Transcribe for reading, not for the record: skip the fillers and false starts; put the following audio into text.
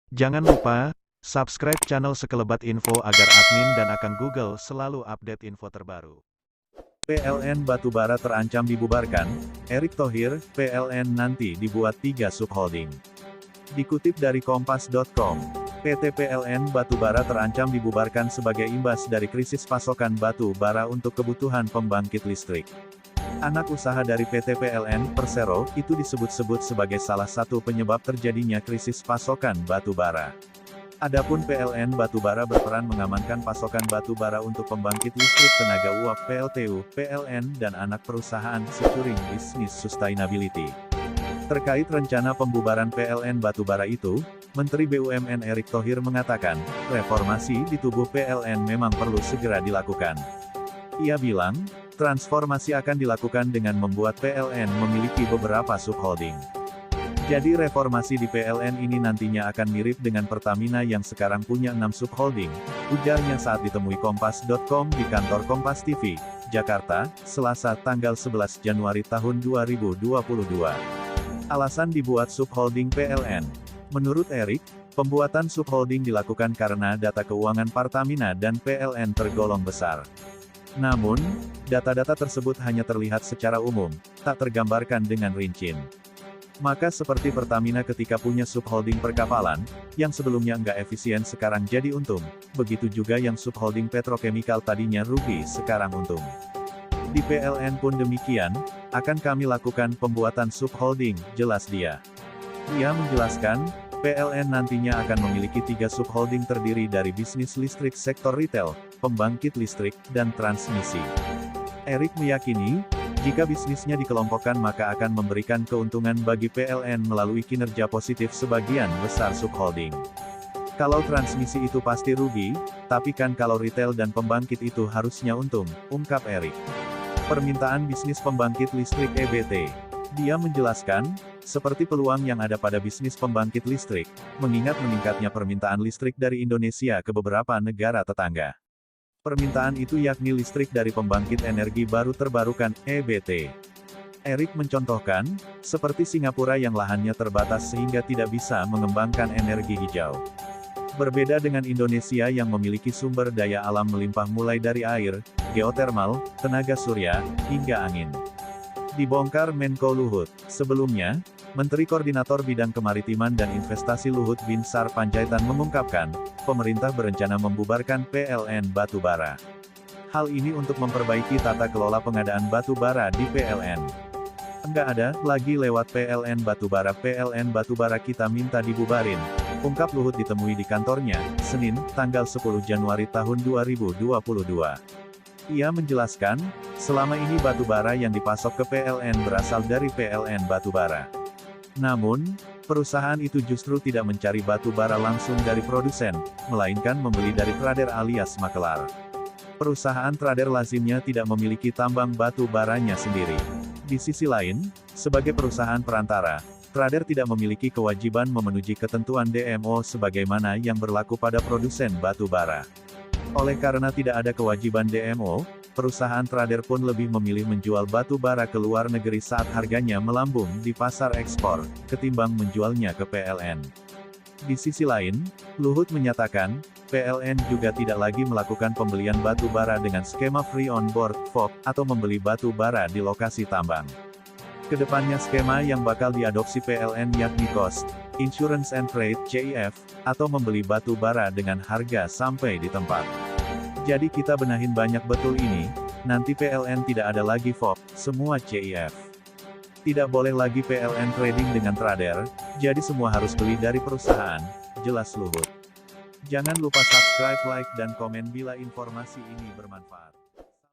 Jangan lupa, subscribe channel Sekelebat Info agar admin dan akun Google selalu update info terbaru. PLN Batubara terancam dibubarkan, Erick Thohir, PLN nanti dibuat 3 subholding. Dikutip dari Kompas.com, PT PLN Batubara terancam dibubarkan sebagai imbas dari krisis pasokan batu bara untuk kebutuhan pembangkit listrik. Anak usaha dari PT PLN, Persero, itu disebut-sebut sebagai salah satu penyebab terjadinya krisis pasokan batu bara. Adapun PLN Batubara berperan mengamankan pasokan batu bara untuk pembangkit listrik tenaga uap PLTU, PLN dan anak perusahaan securing Business Sustainability. Terkait rencana pembubaran PLN Batubara itu, Menteri BUMN Erick Thohir mengatakan, reformasi di tubuh PLN memang perlu segera dilakukan. Ia bilang, transformasi akan dilakukan dengan membuat PLN memiliki beberapa subholding. Jadi reformasi di PLN ini nantinya akan mirip dengan Pertamina yang sekarang punya 6 subholding, ujarnya saat ditemui Kompas.com di kantor Kompas TV, Jakarta, Selasa tanggal 11 Januari tahun 2022. Alasan dibuat subholding PLN. Menurut Erick, pembuatan subholding dilakukan karena data keuangan Pertamina dan PLN tergolong besar. Namun, data-data tersebut hanya terlihat secara umum, tak tergambarkan dengan rinci. Maka seperti Pertamina ketika punya subholding perkapalan, yang sebelumnya nggak efisien sekarang jadi untung, begitu juga yang subholding petrokemikal tadinya rugi sekarang untung. Di PLN pun demikian, akan kami lakukan pembuatan subholding, jelas dia. Ia menjelaskan, PLN nantinya akan memiliki 3 subholding terdiri dari bisnis listrik sektor retail, pembangkit listrik, dan transmisi. Erick meyakini, jika bisnisnya dikelompokkan maka akan memberikan keuntungan bagi PLN melalui kinerja positif sebagian besar subholding. Kalau transmisi itu pasti rugi, tapi kan kalau retail dan pembangkit itu harusnya untung, ungkap Erick. Permintaan bisnis pembangkit listrik EBT. Dia menjelaskan, seperti peluang yang ada pada bisnis pembangkit listrik, mengingat meningkatnya permintaan listrik dari Indonesia ke beberapa negara tetangga. Permintaan itu yakni listrik dari pembangkit energi baru terbarukan, EBT. Erick mencontohkan, seperti Singapura yang lahannya terbatas sehingga tidak bisa mengembangkan energi hijau. Berbeda dengan Indonesia yang memiliki sumber daya alam melimpah mulai dari air, geotermal, tenaga surya, hingga angin. Dibongkar Menko Luhut. Sebelumnya, Menteri Koordinator Bidang Kemaritiman dan Investasi Luhut Binsar Panjaitan mengungkapkan, pemerintah berencana membubarkan PLN Batubara. Hal ini untuk memperbaiki tata kelola pengadaan batu bara di PLN. Enggak ada lagi lewat PLN Batubara kita minta dibubarin, ungkap Luhut ditemui di kantornya, Senin, tanggal 10 Januari tahun 2022. Ia menjelaskan, selama ini batu bara yang dipasok ke PLN berasal dari PLN Batubara. Namun, perusahaan itu justru tidak mencari batu bara langsung dari produsen, melainkan membeli dari trader alias makelar. Perusahaan trader lazimnya tidak memiliki tambang batu baranya sendiri. Di sisi lain, sebagai perusahaan perantara, trader tidak memiliki kewajiban memenuhi ketentuan DMO sebagaimana yang berlaku pada produsen batu bara. Oleh karena tidak ada kewajiban DMO, perusahaan trader pun lebih memilih menjual batu bara ke luar negeri saat harganya melambung di pasar ekspor, ketimbang menjualnya ke PLN. Di sisi lain, Luhut menyatakan, PLN juga tidak lagi melakukan pembelian batu bara dengan skema free on board, FOB, atau membeli batu bara di lokasi tambang. Kedepannya skema yang bakal diadopsi PLN yakni cost, insurance and freight (CIF), atau membeli batu bara dengan harga sampai di tempat. Jadi kita benahin banyak betul ini, nanti PLN tidak ada lagi FOB, semua CIF. Tidak boleh lagi PLN trading dengan trader, jadi semua harus beli dari perusahaan, jelas Luhut. Jangan lupa subscribe, like dan komen bila informasi ini bermanfaat.